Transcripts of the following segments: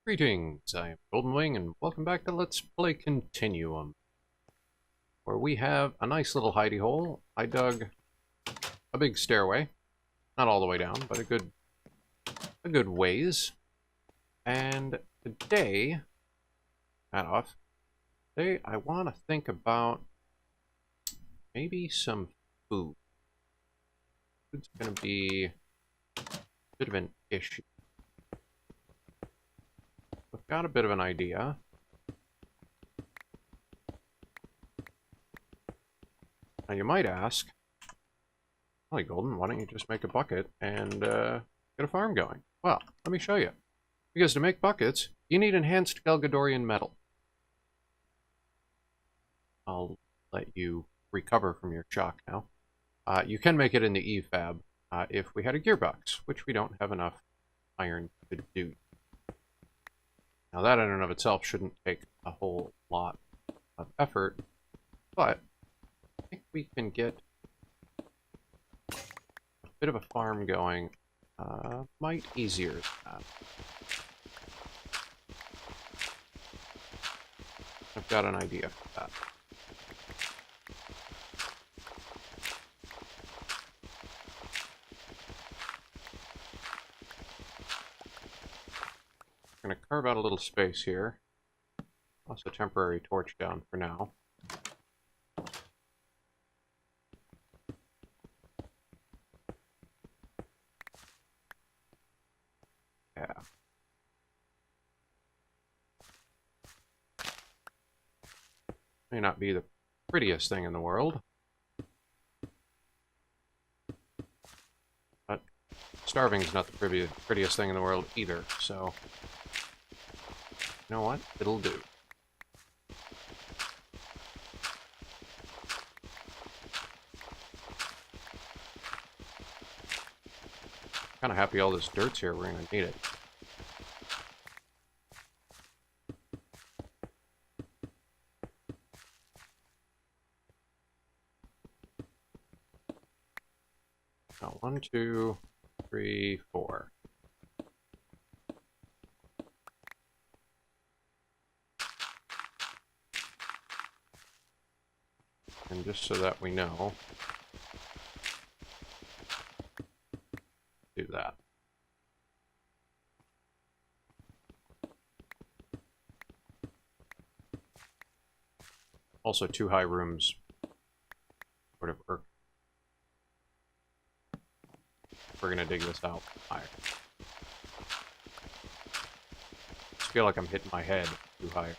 Greetings, I am Golden Wing, and welcome back to Let's Play Continuum, where we have a nice little hidey hole. I dug a big stairway, not all the way down, but a good ways. And today, today I want to think about maybe some food. Food's going to be a bit of an issue. I've got a bit of an idea. Now you might ask, "Holy Golden, why don't you just make a bucket and get a farm going?" Well, let me show you. Because to make buckets, you need enhanced Galgadorian metal. I'll let you recover from your shock now. You can make it in the EFAB if we had a gearbox, which we don't have enough iron to do. Now that in and of itself shouldn't take a whole lot of effort, but I think we can get a bit of a farm going might easier than that. I've got an idea for that. I'm going to carve out a little space here. Toss a temporary torch down for now. Yeah. May not be the prettiest thing in the world, but starving's not the prettiest thing in the world either, so you know what? It'll do. Kind of happy all this dirt's here. We're going to need it. Now, 1, 2, 3, 4. And just so that we know, do that. Also, 2 high rooms sort of irk. We're gonna dig this out higher. I just feel like I'm hitting my head too high.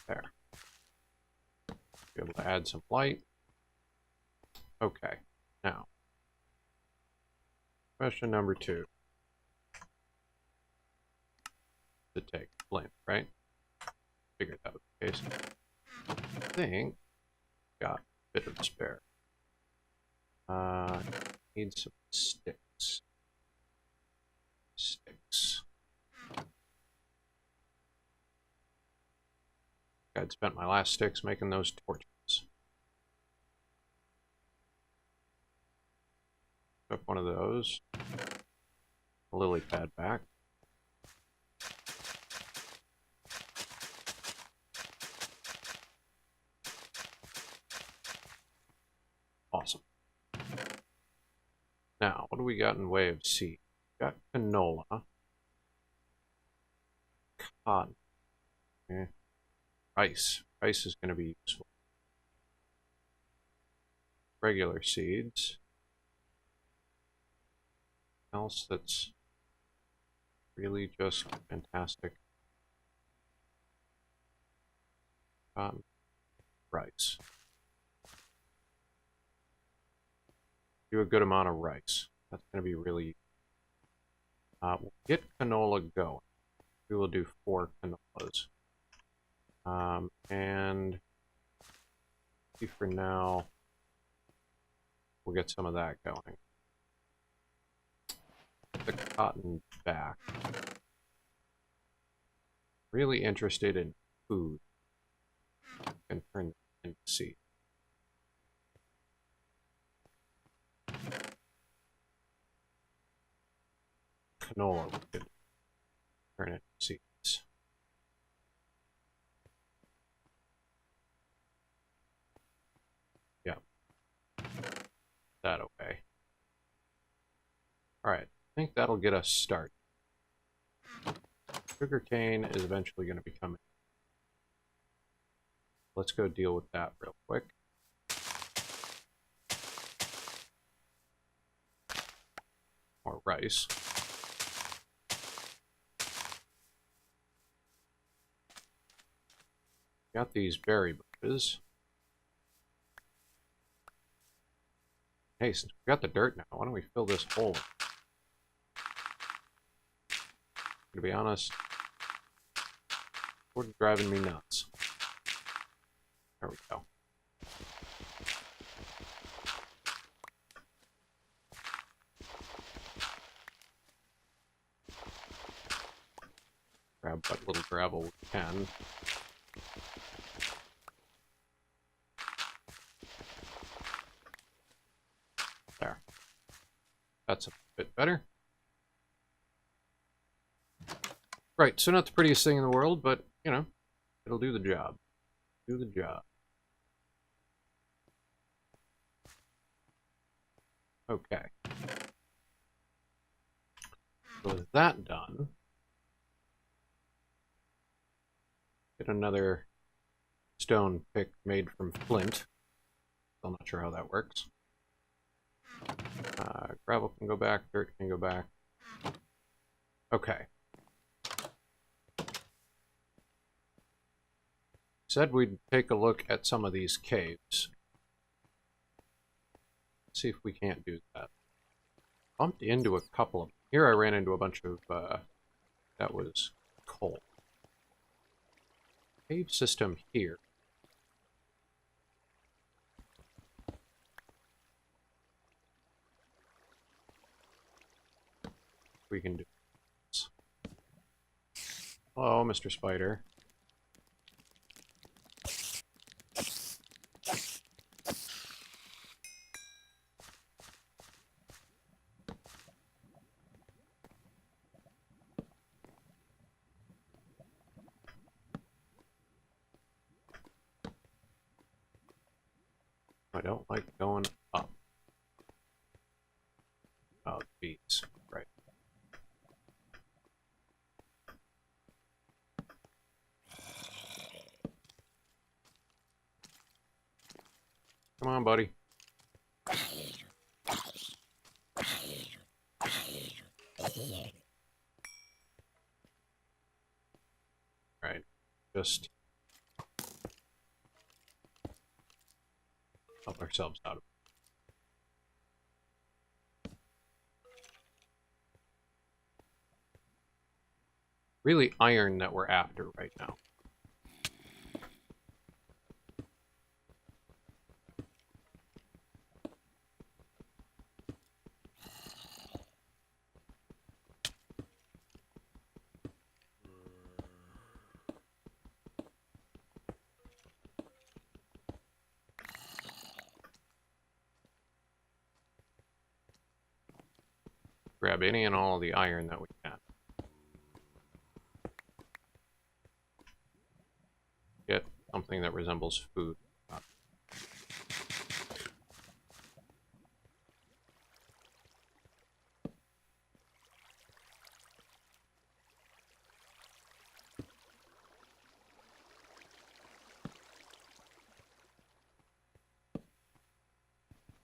There. Be able to add some light. Okay, now, question number 2. To take flint, right? Figured that was the case. I think got a bit of spare. Need some sticks. I'd spent my last sticks making those torches. Took one of those. A lily pad back. Awesome. Now, what do we got in way of seed? Got canola. Cotton. Okay. Rice. Rice is going to be useful. Regular seeds. Else that's really just fantastic. Cotton. Rice. Do a good amount of rice. That's going to be really we'll get canola going. We will do 4 canolas. And for now, we'll we'll get some of that going. The cotton back. Really interested in food. And turn it into seed. Canola we could turn it into seeds. Yeah. That okay. Alright, I think that'll get us started. Sugarcane is eventually going to be coming. Let's go deal with that real quick. More rice. Got these berry bushes. Hey, since we got the dirt now, why don't we fill this hole? To be honest, it's driving me nuts. There we go. Grab what little gravel we can. There. That's a bit better. Right, so not the prettiest thing in the world, but, you know, it'll do the job. Do the job. Okay. So with that done, get another stone pick made from flint. I'm not sure how that works. Gravel can go back, dirt can go back. Okay. Said we'd take a look at some of these caves. See if we can't do that. Bumped into a couple of them. Here I ran into a bunch of, that was coal. Cave system here. We can do this. Hello, Mr. Spider. I don't like going up. Oh, bees. Right. Come on, buddy. Right. Just help ourselves out of it. Really iron that we're after right now. Grab any and all of the iron that we can. Get something that resembles food.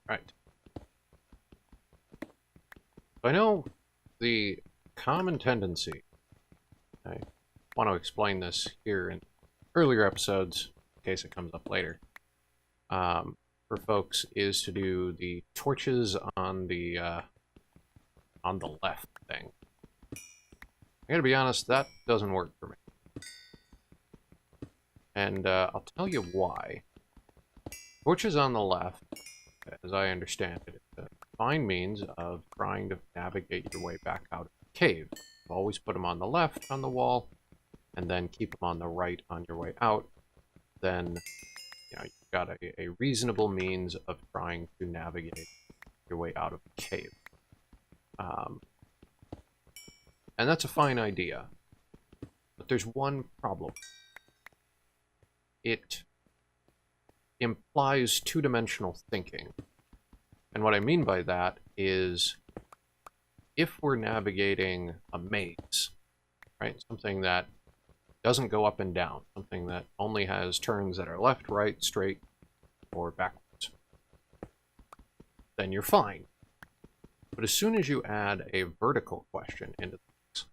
Right. I know the common tendency, I want to explain this here in earlier episodes, in case it comes up later, for folks is to do the torches on the left thing. I gotta be honest, that doesn't work for me. And I'll tell you why. Torches on the left, as I understand it, it's a fine means of trying to navigate your way back out of the cave. You always put them on the left on the wall, and then keep them on the right on your way out. Then, you know, you've got a reasonable means of trying to navigate your way out of the cave. And that's a fine idea. But there's one problem. It implies two-dimensional thinking. And what I mean by that is, if we're navigating a maze, right, something that doesn't go up and down, something that only has turns that are left, right, straight, or backwards, then you're fine. But as soon as you add a vertical question into this,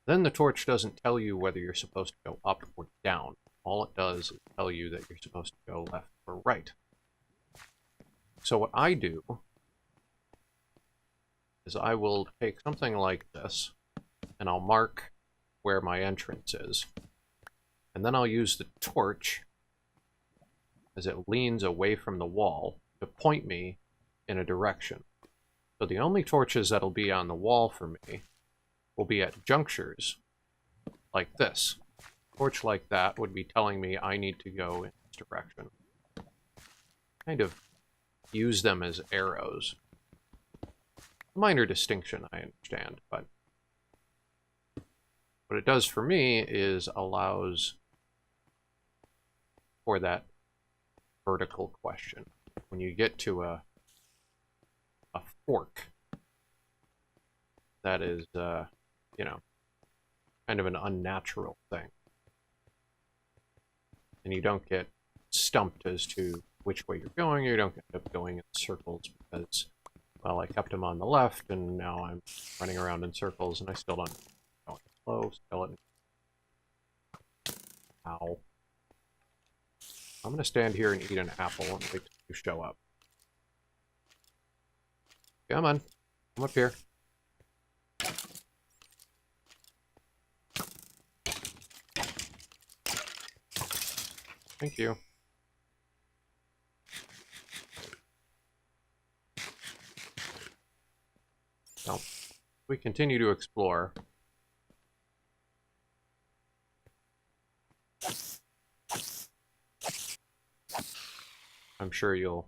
then the torch doesn't tell you whether you're supposed to go up or down. All it does is tell you that you're supposed to go left or right. So what I do is I will take something like this, and I'll mark where my entrance is. And then I'll use the torch, as it leans away from the wall, to point me in a direction. So the only torches that'll be on the wall for me will be at junctures like this. A torch like that would be telling me I need to go in this direction. Kind of use them as arrows. Minor distinction, I understand, but what it does for me is allows for that vertical question. When you get to a fork that is, you know, kind of an unnatural thing, and you don't get stumped as to which way you're going, or you don't end up going in circles because, well, I kept him on the left, and now I'm running around in circles, and I still don't know. Hello, skeleton. Ow. I'm going to stand here and eat an apple and wait till you show up. Come on. Come up here. Thank you. Well, we continue to explore. I'm sure you'll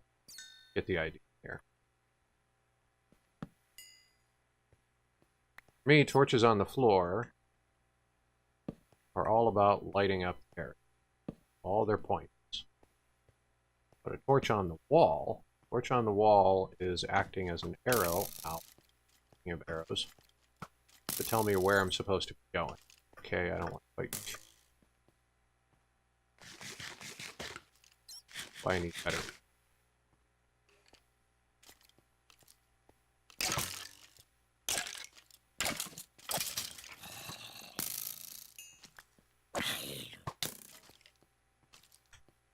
get the idea here. For me, torches on the floor are all about lighting up the area. All their points. But a torch on the wall is acting as an arrow, of arrows, to tell me where I'm supposed to be going. Okay, I don't want to fight. Why I need better.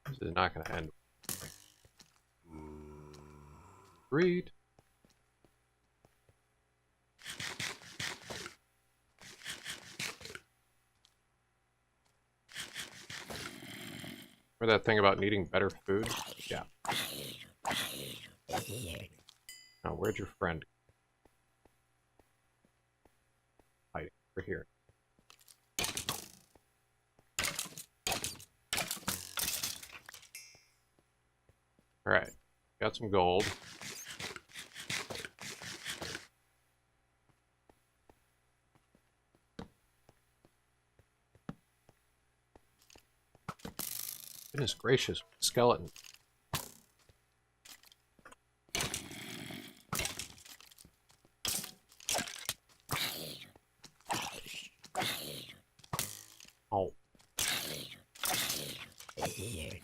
This is not going to end. Read. Remember that thing about needing better food? Yeah. Now, where'd your friend? Hiding over here. Alright. Got some gold. Goodness gracious, skeleton. Oh. Okay.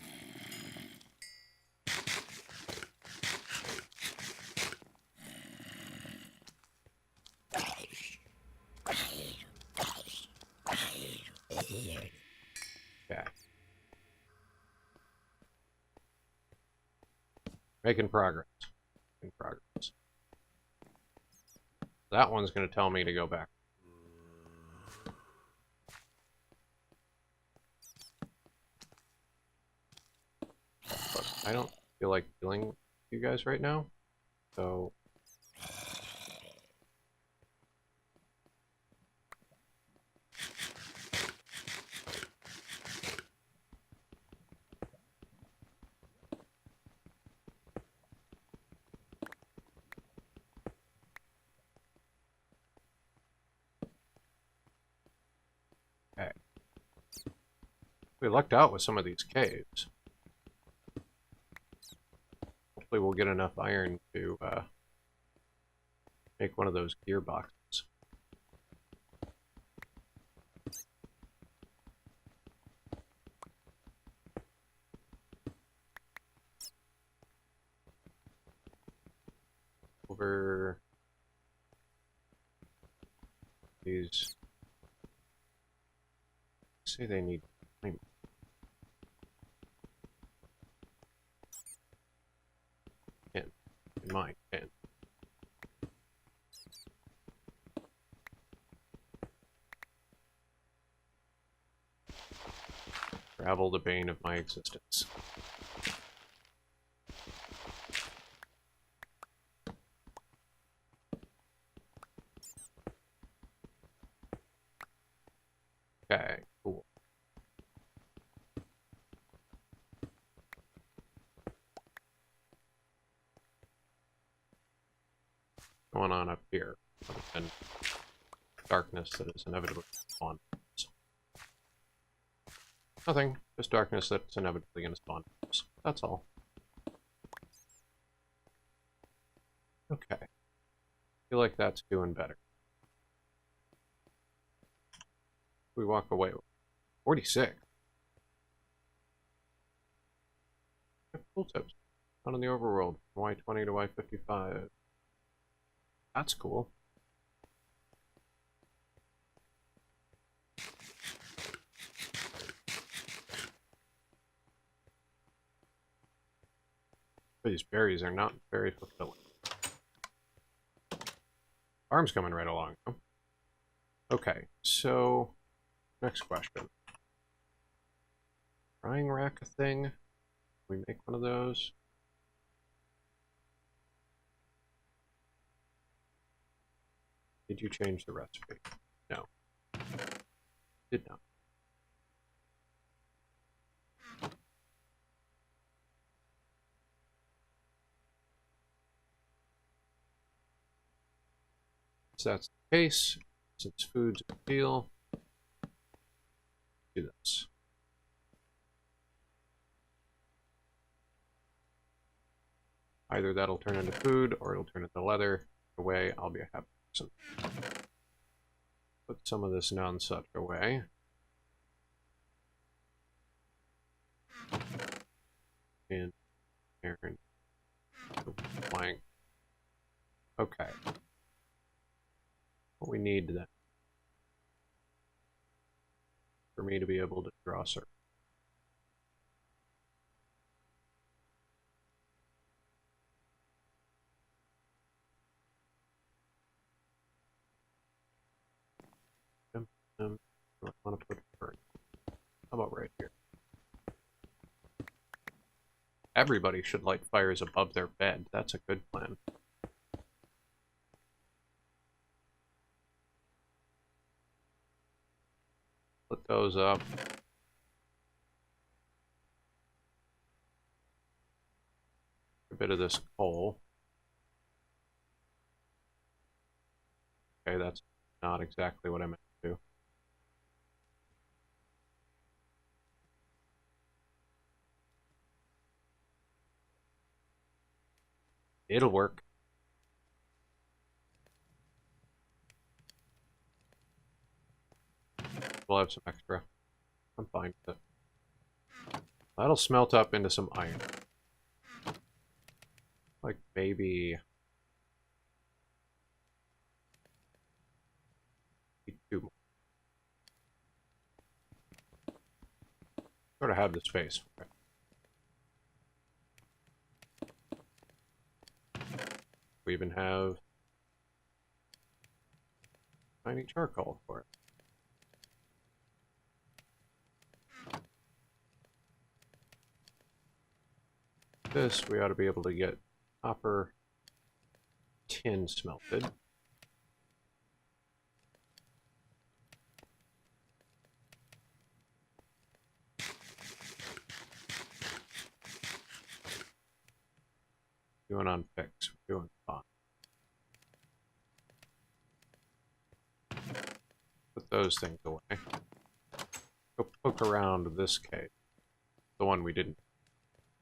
Making progress. Making progress. That one's going to tell me to go back. But I don't feel like dealing you guys right now. So okay. We lucked out with some of these caves. Hopefully we'll get enough iron to make one of those gearboxes. Over these, say they need time. In mind, 10. Travel the bane of my existence. Okay, cool. Going on up here, and darkness that is inevitably spawn. Nothing, just darkness that's inevitably going to spawn. That's all. Okay, feel like that's doing better. We walk away. 46. Cool tips. Out in the overworld. Y20 to Y55. That's cool. These berries are not very fulfilling. Farm's coming right along. Okay, so next question. Frying rack a thing? Can we make one of those? Did you change the recipe? No. Did not. So that's the case. Since food's a deal, do this. Either that'll turn into food or it'll turn into leather. Either way, I'll be a happy person. Put some of this nonsuch away. And Aaron. Flying. Okay. What we need then for me to be able to draw circles. I want to put burn. How about right here? Everybody should light fires above their bed. That's a good plan. Put those up. A bit of this coal. Okay, that's not exactly what I meant to do. It'll work. We'll have some extra. I'm fine with it. That'll smelt up into some iron. Like maybe 2 more. Sort of have the space for it. We even have tiny charcoal for it. This we ought to be able to get copper, tin smelted. Doing on fix, doing fine. Put those things away. Go poke around this cave. The one we didn't.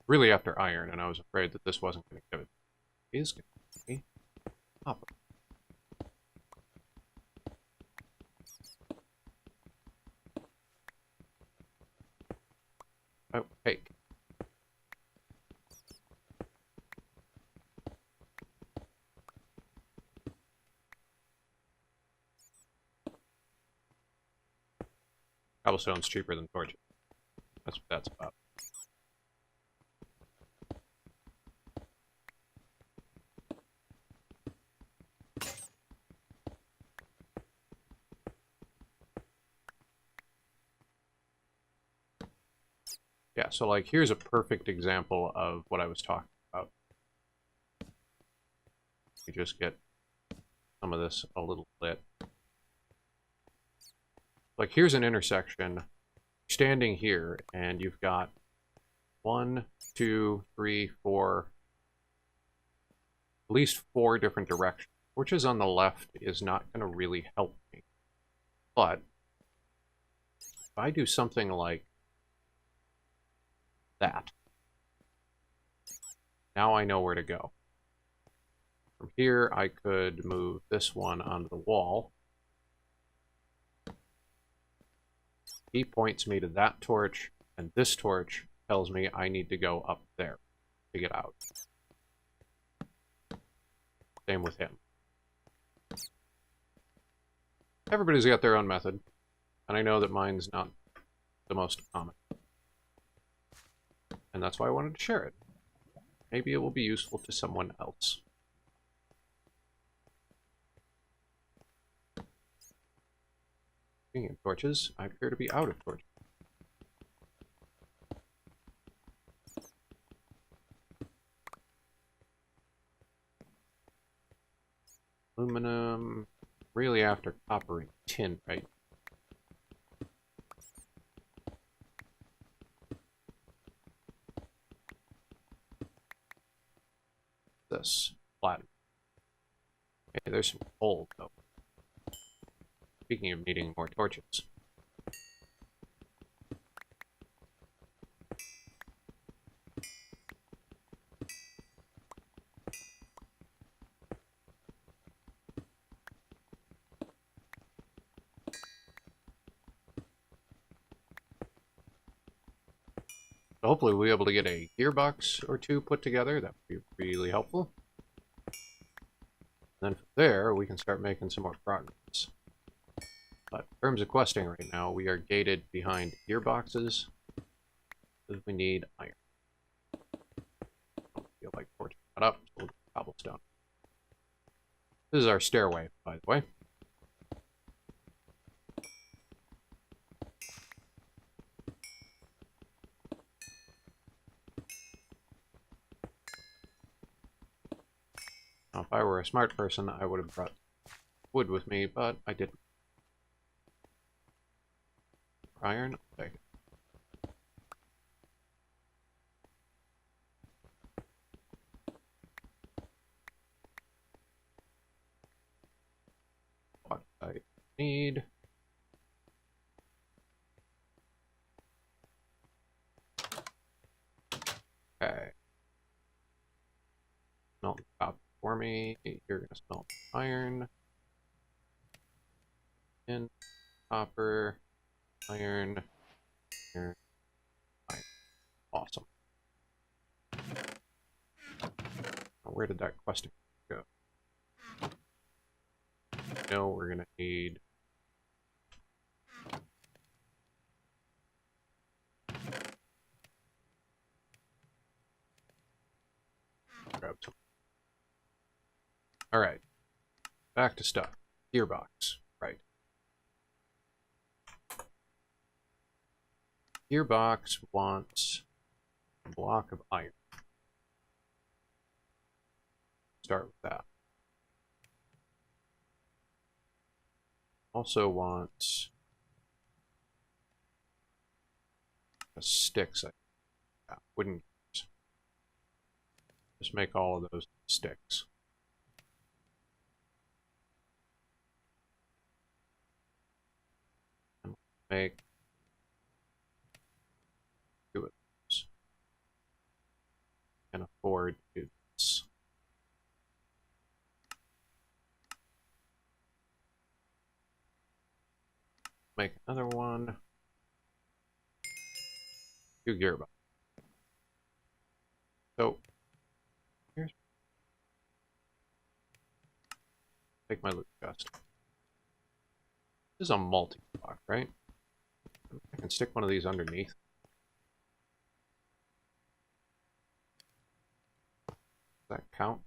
Really after iron, and I was afraid that this wasn't going to give it. It is going to give me copper. Oh, cake. Cobblestone's cheaper than torches. That's what that's about. Yeah, so like here's a perfect example of what I was talking about. You just get some of this a little lit. Like here's an intersection, standing here, and you've got 1, 2, 3, 4, at least 4 different directions. Torches on the left is not going to really help me. But if I do something like that, now I know where to go. From here, I could move this one onto the wall. He points me to that torch, and this torch tells me I need to go up there to get out. Same with him. Everybody's got their own method, and I know that mine's not the most common. And that's why I wanted to share it. Maybe it will be useful to someone else. Speaking of torches, I appear to be out of torches. Aluminum, really after copper and tin, right? This platinum. Okay, there's some gold though. Speaking of needing more torches. So hopefully we'll be able to get a gearbox or 2 put together. That would be really helpful. And then from there, we can start making some more progress. But in terms of questing right now, we are gated behind gearboxes because we need iron. I don't feel like torching that up, so we'll do cobblestone. This is our stairway, by the way. Now, if I were a smart person, I would have brought wood with me, but I didn't. Iron, I'll take it. What I need. Okay. Smelt copper for me. You're gonna smelt iron. And copper. Iron. Iron. Iron. Awesome. Where did that questing go? No, we're gonna need grab some. Alright. Back to stuff. Gearbox. Right. Gearbox wants a block of iron. start with that. Also want sticks. Wooden gears. Just make all of those sticks. And make 2 of those. Can afford to do this. Make another one. 2 gearbox. So here's take my loot chest. This is a multi-block, right? I can stick one of these underneath. Does that count?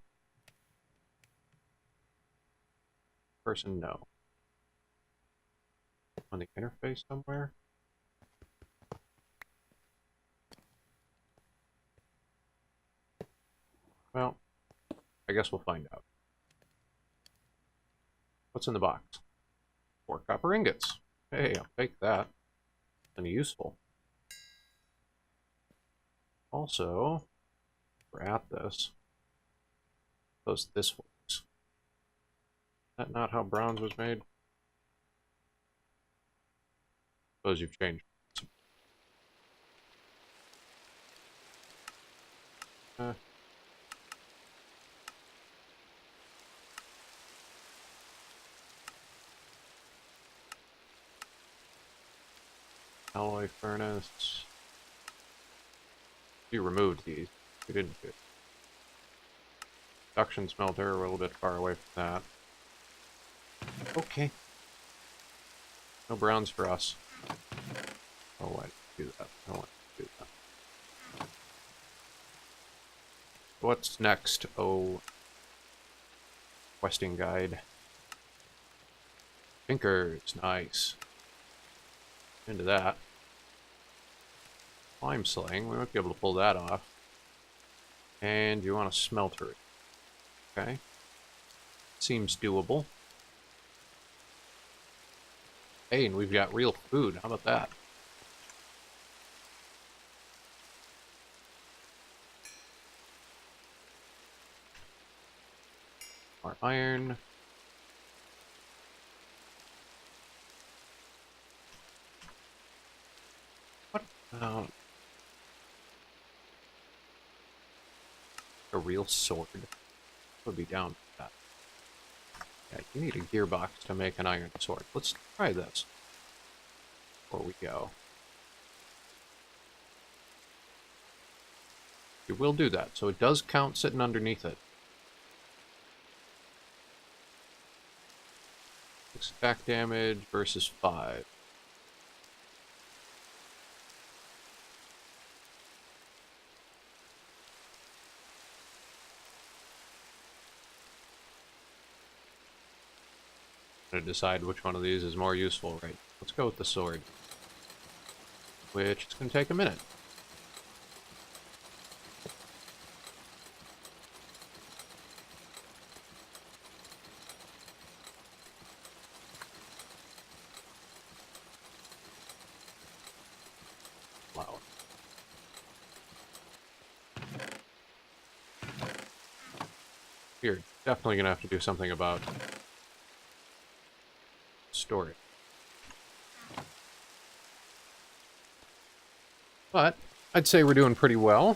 Person, no. On the interface somewhere? Well, I guess we'll find out. What's in the box? 4 copper ingots. Hey, I'll take that. And useful. Also, we're at this. Suppose this works. Is that not how bronze was made? Suppose you've changed. Alloy furnace. You removed these. You didn't do it. Induction smelter, we're a little bit far away from that. Okay. No browns for us. Oh, why did you do that? I don't want to do that. What's next? Oh. Questing guide. Tinkers, nice. Into that. Lime slaying, we might be able to pull that off. And you want a smelter. Okay. Seems doable. Hey, and we've got real food. How about that? Our iron. What about a real sword? Would be down for that. Yeah, you need a gearbox to make an iron sword. Let's try this before we go. You will do that, so it does count sitting underneath it. 6 attack damage versus 5. To decide which one of these is more useful, right? Let's go with the sword, which is going to take a minute. Wow. You're definitely going to have to do something about storage. But I'd say we're doing pretty well.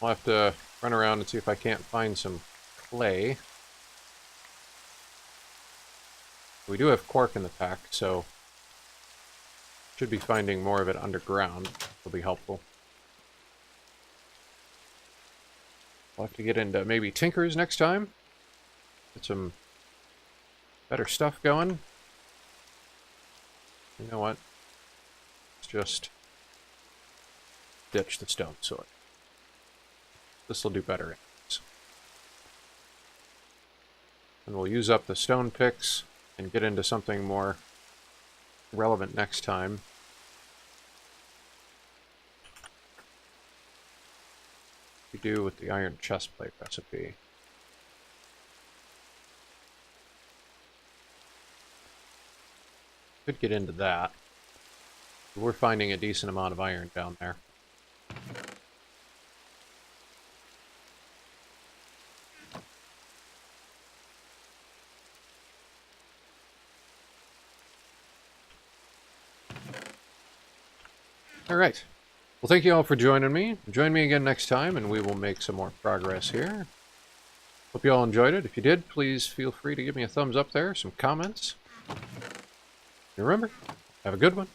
I'll have to run around and see if I can't find some clay. We do have quark in the pack, so should be finding more of it underground. Will be helpful. We'll have to get into maybe Tinkers next time. Get some better stuff going. You know what? Let's just ditch the stone sword. This will do better. And we'll use up the stone picks and get into something more relevant next time. we do with the iron chestplate recipe? Could get into that. We're finding a decent amount of iron down there. Alright. Well, thank you all for joining me. Join me again next time, and we will make some more progress here. Hope you all enjoyed it. If you did, please feel free to give me a thumbs up there, some comments. And remember, have a good one.